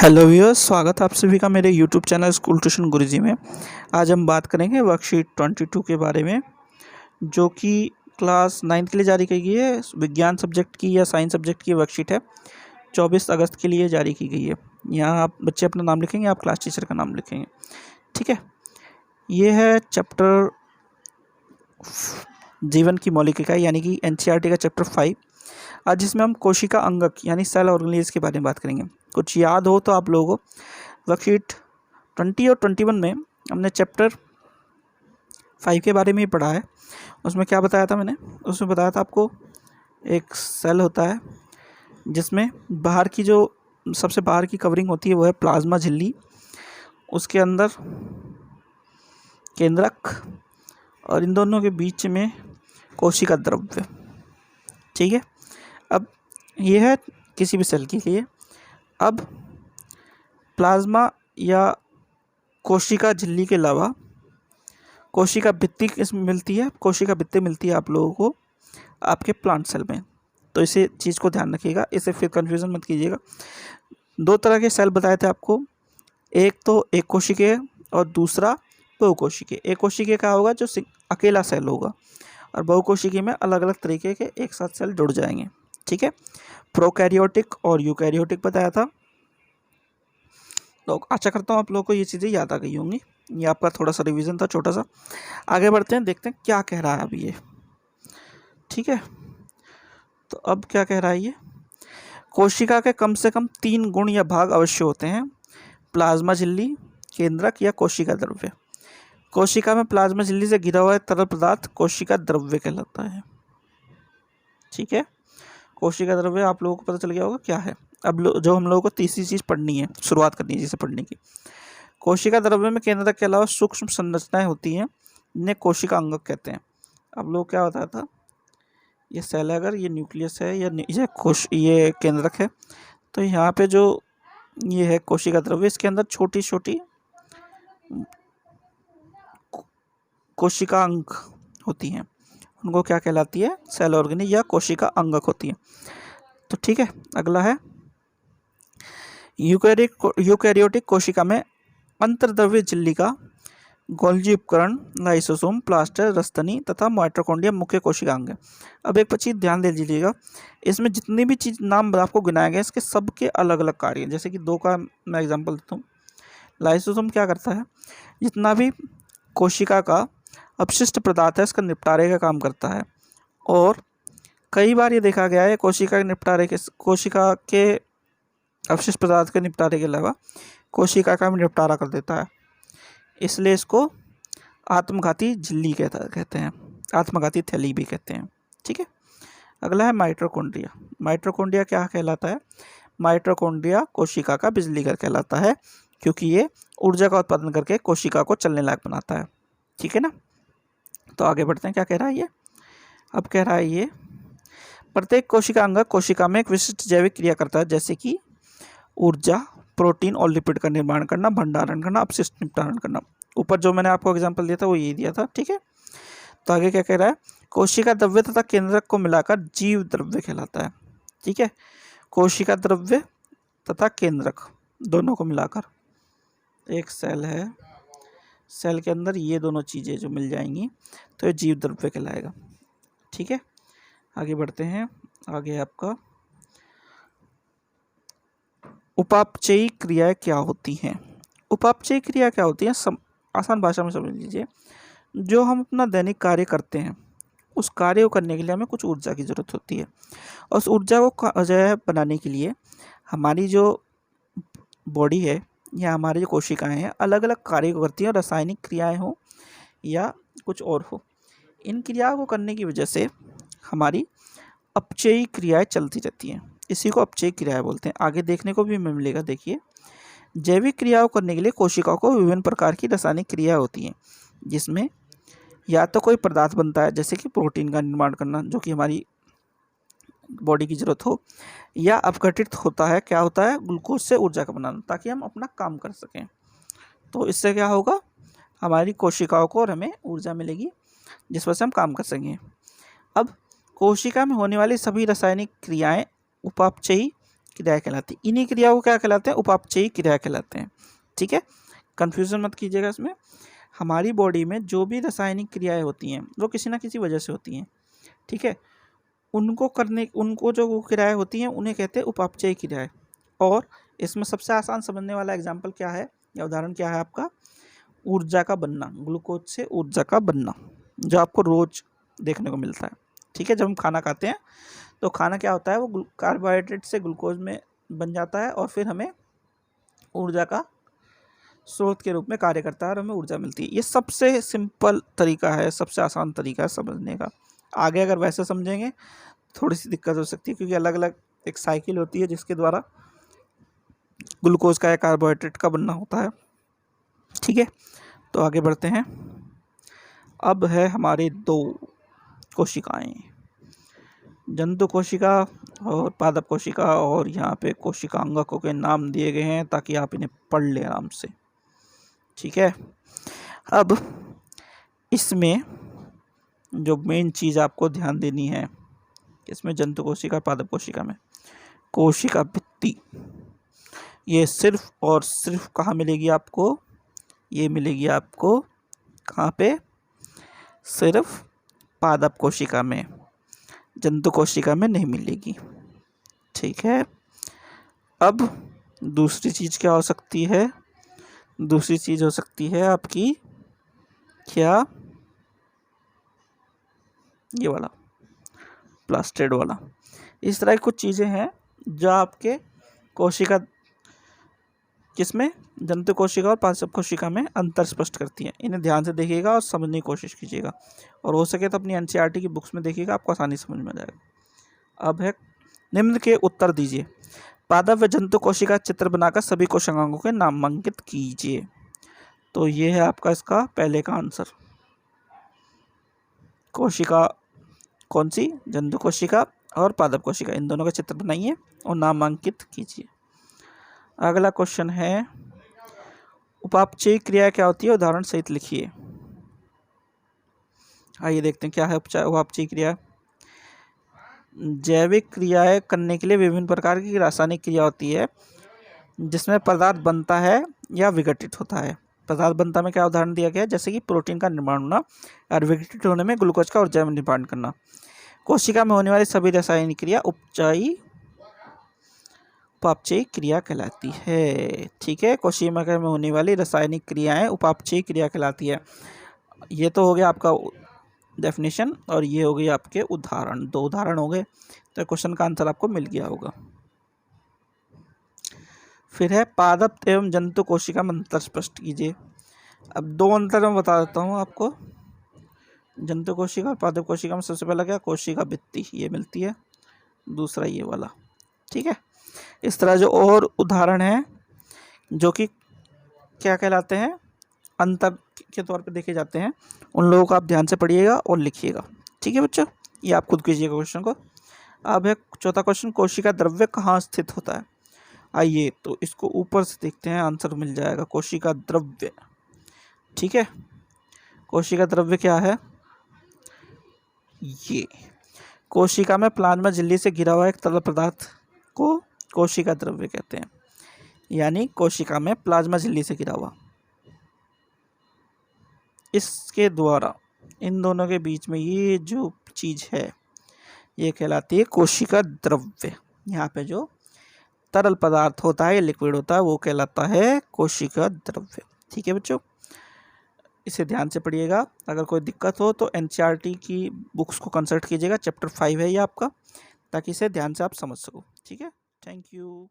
Hello viewers, स्वागत है आप सभी का मेरे यूट्यूब चैनल स्कूल ट्यूशन गुरुजी में। आज हम बात करेंगे वर्कशीट 22 के बारे में, जो कि क्लास 9 के लिए जारी की गई है। विज्ञान सब्जेक्ट की या साइंस सब्जेक्ट की वर्कशीट है। 24 अगस्त के लिए जारी की गई है। यहाँ आप बच्चे अपना नाम लिखेंगे, आप क्लास टीचर का नाम लिखेंगे, ठीक है। ये है चैप्टर जीवन की मौलिक इकाई यानी कि NCERT का चैप्टर 5। आज जिसमें हम कोशिका अंगक यानी सेल ऑर्गेनेल्स के बारे में बात करेंगे। कुछ याद हो तो आप लोगों को, वर्कशीट 20 और 21 में हमने चैप्टर 5 के बारे में ही पढ़ा है। उसमें क्या बताया था मैंने? उसमें बताया था आपको एक सेल होता है जिसमें बाहर की जो सबसे बाहर की कवरिंग होती है वो है प्लाज्मा झिल्ली, उसके अंदर केंद्रक और इन दोनों के बीच में कोशिका द्रव्य, ठीक है। अब ये है किसी भी सेल के लिए। अब प्लाज्मा या कोशिका झिल्ली के अलावा कोशिका भित्ति इसमें मिलती है। कोशिका भित्ति मिलती है आप लोगों को आपके प्लांट सेल में। तो इसे चीज़ को ध्यान रखिएगा, इसे फिर कन्फ्यूज़न मत कीजिएगा। दो तरह के सेल बताए थे आपको, एक तो एक कोशिकीय और दूसरा बहुकोशिकीय। एक कोशिकीय का होगा जो अकेला सेल होगा, और बहुकोशिकीय में अलग अलग तरीके के एक साथ सेल जुड़ जाएंगे, ठीक है। प्रोकैरियोटिक और यूकैरियोटिक बताया था। तो आशा करता हूँ आप लोगों को ये चीज़ें याद आ गई होंगी। ये आपका थोड़ा सा रिवीजन था, छोटा सा। आगे बढ़ते हैं, देखते हैं क्या कह रहा है अभी ये, ठीक है। तो अब क्या कह रहा है ये? कोशिका के कम से कम 3 गुण या भाग अवश्य होते हैं: प्लाज्मा झिल्ली, केंद्रक या कोशिका द्रव्य। कोशिका में प्लाज्मा झिल्ली से घिरा हुआ तरल पदार्थ कोशिका द्रव्य कहलाता है, ठीक है। कोशिका द्रव्य आप लोगों को पता चल गया होगा क्या है। अब जो हम लोगों को तीसरी चीज़ पढ़नी है, शुरुआत करनी है जिसे पढ़ने की। कोशिका द्रव्य में केंद्रक के अलावा सूक्ष्म संरचनाएं होती हैं जिन्हें कोशिका अंगक कहते हैं। अब लोग क्या बताया था, ये सेल है, अगर ये न्यूक्लियस है या ये केंद्रक है, तो यहाँ पे जो ये है कोशिका द्रव्य, इसके अंदर छोटी छोटी कोशिका अंग होती हैं, उनको क्या कहलाती है? सेल ऑर्गेनी या कोशिका अंगक होती है। तो ठीक है, अगला है यूकैरियोटिक कोशिका में अंतर्द्रव्य झिल्ली का गोल्जी उपकरण लाइसोसोम, प्लास्टर, रस्तनी तथा माइटोकॉन्ड्रिया मुख्य कोशिका अंग है। अब एक चीज ध्यान दे दीजिएगा, इसमें जितनी भी चीज नाम आपको गिनाए गए इसके सबके अलग अलग कार्य हैं। जैसे कि 2 का मैं एग्जांपल देता हूँ। लाइसोसोम क्या करता है? जितना भी कोशिका का अपशिष्ट पदार्थ है इसका निपटारे का काम करता है। और कई बार ये देखा गया है कोशिका के अवशिष्ट पदार्थ के निपटारे के अलावा कोशिका का भी निपटारा कर देता है, इसलिए इसको आत्मघाती झिल्ली कहते हैं, आत्मघाती थैली भी कहते हैं, ठीक है। अगला है माइटोकॉन्ड्रिया। माइटोकॉन्ड्रिया क्या कहलाता है? माइटोकॉन्ड्रिया कोशिका का बिजली घर कहलाता है, क्योंकि ये ऊर्जा का उत्पादन करके कोशिका को चलने लायक बनाता है, ठीक है ना। तो आगे बढ़ते हैं, क्या कह रहा है ये? अब कह रहा है ये प्रत्येक कोशिका अंग कोशिका में एक विशिष्ट जैविक क्रिया करता है, जैसे कि ऊर्जा, प्रोटीन और लिपिड का निर्माण करना, भंडारण करना, अपशिष्ट निपटारण करना। ऊपर जो मैंने आपको एग्जांपल दिया था वो ये दिया था, ठीक है। तो आगे क्या कह रहा है? कोशिका द्रव्य तथा केंद्रक को मिलाकर जीव द्रव्य कहलाता है, ठीक है। कोशिका द्रव्य तथा केंद्रक दोनों को मिलाकर एक सेल है, सेल के अंदर ये दोनों चीज़ें जो मिल जाएंगी तो ये जीव द्रव्य कहलाएगा, ठीक है। आगे बढ़ते हैं, आगे आपका उपापचयी क्रियाएं क्या होती हैं? उपापचयी क्रिया क्या होती है? आसान भाषा में समझ लीजिए, जो हम अपना दैनिक कार्य करते हैं उस कार्य को करने के लिए हमें कुछ ऊर्जा की ज़रूरत होती है, और उस ऊर्जा को जो है बनाने के लिए हमारी जो बॉडी है या हमारी जो कोशिकाएं हैं अलग अलग कार्य को करती हैं, रासायनिक क्रियाएं हो या कुछ और हो। इन क्रियाओं को करने की वजह से हमारी अपचयी क्रियाएं चलती रहती हैं, इसी को अपचयी क्रियाएं बोलते हैं। आगे देखने को भी मिलेगा। देखिए, जैविक क्रियाओं करने के लिए कोशिकाओं को विभिन्न प्रकार की रासायनिक क्रिया होती हैं, जिसमें या तो कोई पदार्थ बनता है जैसे कि प्रोटीन का निर्माण करना जो कि हमारी बॉडी की ज़रूरत हो, या अपघटित होता है, क्या होता है? ग्लूकोज से ऊर्जा का बनाना, ताकि हम अपना काम कर सकें। तो इससे क्या होगा? हमारी कोशिकाओं को और हमें ऊर्जा मिलेगी जिस वजह से हम काम कर सकें। अब कोशिका में होने वाली सभी रासायनिक क्रियाएं उपापचयी क्रिया कहलाती है। इन्हीं क्रिया को क्या कहलाते हैं? उपापचयी क्रिया कहलाते हैं। ठीक है, कंफ्यूजन मत कीजिएगा इसमें। हमारी बॉडी में जो भी रासायनिक क्रियाएं होती हैं वो किसी ना किसी वजह से होती हैं। ठीक है, उनको जो वो क्रियाएं होती हैं उन्हें कहते हैं उपापचयी क्रियाएं। और इसमें सबसे आसान समझने वाला एग्जाम्पल क्या है या उदाहरण क्या है आपका? ऊर्जा का बनना, ग्लूकोज से ऊर्जा का बनना, जो आपको रोज देखने को मिलता है। ठीक है, जब हम खाना खाते हैं तो खाना क्या होता है? वो कार्बोहाइड्रेट से ग्लूकोज में बन जाता है और फिर हमें ऊर्जा का स्रोत के रूप में कार्य करता है और हमें ऊर्जा मिलती है। ये सबसे सिंपल तरीका है, सबसे आसान तरीका है समझने का। आगे अगर वैसे समझेंगे थोड़ी सी दिक्कत हो सकती है, क्योंकि अलग अलग एक साइकिल होती है जिसके द्वारा ग्लूकोज का या कार्बोहाइड्रेट का बनना होता है। ठीक है, तो आगे बढ़ते हैं। अब है हमारे 2 कोशिकाएं, जंतु कोशिका और पादप कोशिका, और यहाँ पे कोशिकांगकों के नाम दिए गए हैं ताकि आप इन्हें पढ़ लें आराम से। ठीक है, अब इसमें जो मेन चीज़ आपको ध्यान देनी है, इसमें जंतु कोशिका पादप कोशिका में कोशिका भित्ति, ये सिर्फ और सिर्फ कहाँ मिलेगी आपको? ये मिलेगी आपको कहाँ पे? सिर्फ पादप कोशिका में, जंतु कोशिका में नहीं मिलेगी। ठीक है, अब दूसरी चीज़ क्या हो सकती है? दूसरी चीज़ हो सकती है आपकी क्या? ये वाला प्लास्टिड वाला। इस तरह की कुछ चीज़ें हैं जो आपके कोशिका, किसमें? जंतु कोशिका और पादप कोशिका में अंतर स्पष्ट करती हैं। इन्हें ध्यान से देखिएगा और समझने की कोशिश कीजिएगा, और हो सके तो अपनी एनसीईआरटी की बुक्स में देखिएगा, आपको आसानी समझ में आ जाएगा। अब है निम्न के उत्तर दीजिए। पादप व जंतु कोशिका चित्र बनाकर सभी कोशिकाओं के नामांकित कीजिए। तो ये है आपका इसका पहले का आंसर। कोशिका कौन सी? जंतु कोशिका और पादप कोशिका, इन दोनों का चित्र बनाइए और नामांकित कीजिए। अगला क्वेश्चन है, उपापचयी क्रिया क्या होती है? उदाहरण सहित लिखिए। आइए देखते हैं क्या है उपापचयी क्रिया। जैविक क्रियाएं करने के लिए विभिन्न प्रकार की रासायनिक क्रिया होती है जिसमें पदार्थ बनता है या विघटित होता है। पदार्थ बनता में क्या उदाहरण दिया गया है? जैसे कि प्रोटीन का निर्माण होना और विघटित होने में ग्लूकोज का ऊर्जा में निर्माण करना। कोशिका में होने वाली सभी रासायनिक क्रिया उपापचयी क्रिया कहलाती है। ठीक है, कोशिका में होने वाली रासायनिक क्रियाएं उपापचयी क्रिया कहलाती है। ये तो हो गया आपका डेफिनेशन, और ये हो गई आपके उदाहरण। 2 उदाहरण हो गए, तो क्वेश्चन का आंसर आपको मिल गया होगा। फिर है पादप एवं जंतु कोशिका में अंतर स्पष्ट कीजिए। अब 2 अंतर मैं बता देता हूँ आपको। जंतु कोशिका और पादप कोशिका में सबसे पहला क्या? कोशिका भित्ति, ये मिलती है। दूसरा ये वाला। ठीक है, इस तरह जो और उदाहरण हैं जो कि क्या कहलाते हैं, अंतर के तौर पे देखे जाते हैं, उन लोगों को आप ध्यान से पढ़िएगा और लिखिएगा। ठीक है बच्चों, ये आप खुद कीजिएगा क्वेश्चन को। अब है चौथा क्वेश्चन, कोशिका द्रव्य कहाँ स्थित होता है? आइए तो इसको ऊपर से देखते हैं, आंसर मिल जाएगा। कोशिका द्रव्य, ठीक है, कोशिका द्रव्य क्या है? ये कोशिका में प्लाज्मा झिल्ली से घिरा हुआ एक तरल पदार्थ को कोशिका द्रव्य कहते हैं। यानी कोशिका में प्लाज्मा झिल्ली से घिरा हुआ, इसके द्वारा इन दोनों के बीच में ये जो चीज़ है ये कहलाती है कोशिका द्रव्य। यहाँ पे जो तरल पदार्थ होता है, लिक्विड होता है, वो कहलाता है कोशिका द्रव्य। ठीक है बच्चों, इसे ध्यान से पढ़िएगा। अगर कोई दिक्कत हो तो एनसीईआरटी की बुक्स को कंसल्ट कीजिएगा, चैप्टर 5 है ये आपका, ताकि इसे ध्यान से आप समझ सको। ठीक है, थैंक यू।